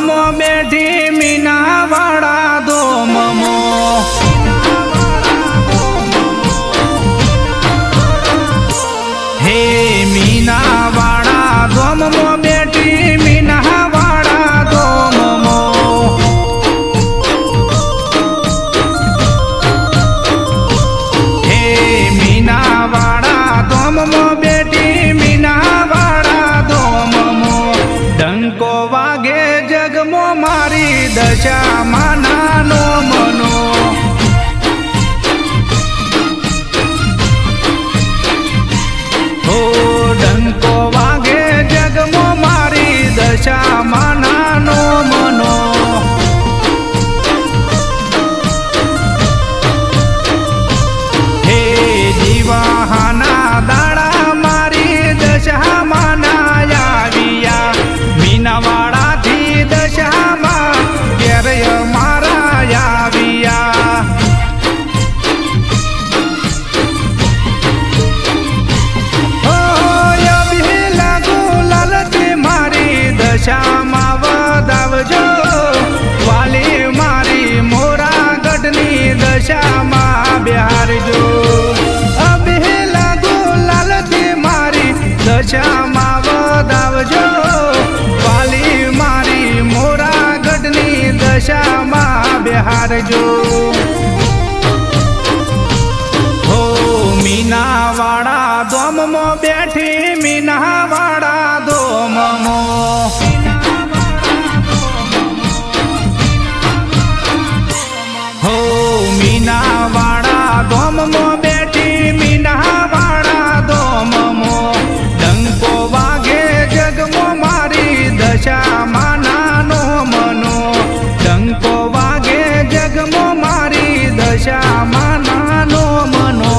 ધોમમો બેઠી મીનાવાડા ધોમમો હે મીનાવાડા ધોમમો બેઠી મીનાવાડા ધોમમો હે મીનાવાડા ધોમમો બેઠી મીનાવાડા ધોમમો ડંકો વાગે જગમો મારી દશામાં નાનો મનો ડંકો વાગે જગમો મારી દશામાં નાનો મનો હે જીવાહાના દાડા મારી દશામાં ના આવ્યા મીનાવાડાથી દશામાં ઘેર મારા આવ્યા દશામાં વધાવજો વાલી મારી મોરાગઢની દશામાં બિહારજો અબેલા ગુલાલથી મારી દશામાં વધાવજો વાલી મારી મોરાગઢની દશામાં બિહારજો હો મીનાવાડા ધોમમો બેઠી મીનાવાડા ધોમમો મીનાવાડા ધોમમો બેઠી મીનાવાડા ધોમમો ડંકો વાગે જગમો મારી દશામાં નાનો મનો ડંકો વાગે જગમો મારી દશામાં નાનો મનો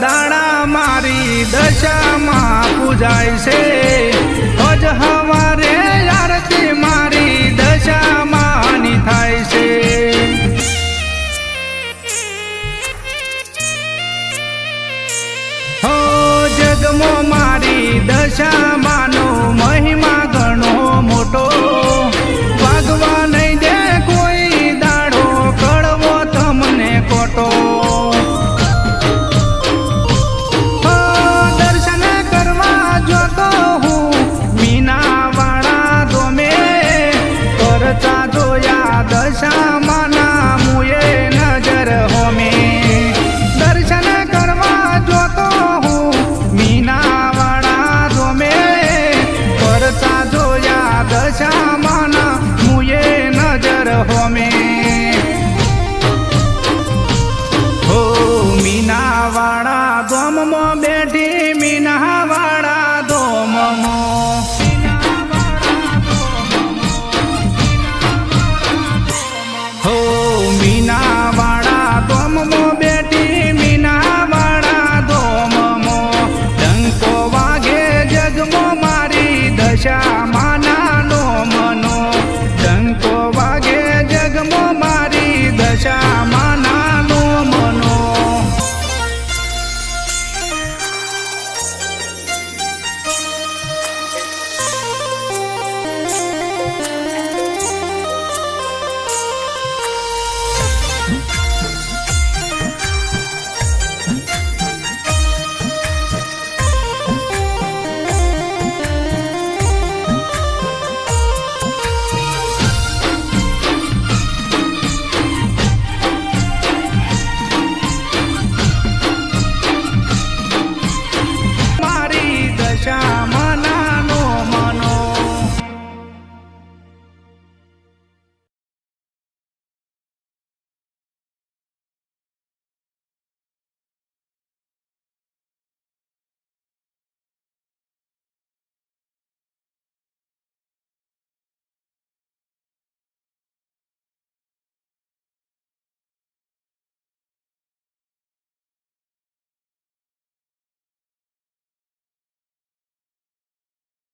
દાડા મારી દશામાં પૂજાય છે અજ હવારે આરતી મારી દશામાં થાય છે હો જગમો મારી દશામાંનો મહિમા ઘણો મોટો વાગવા નહીં દે કોઈ દાડો કડવો તમને કોટો દશામાં મુએ નજર હોમે દર્શન કરવા જોતો હું મીનાવાડા ધોમે કરતા જોયા દશા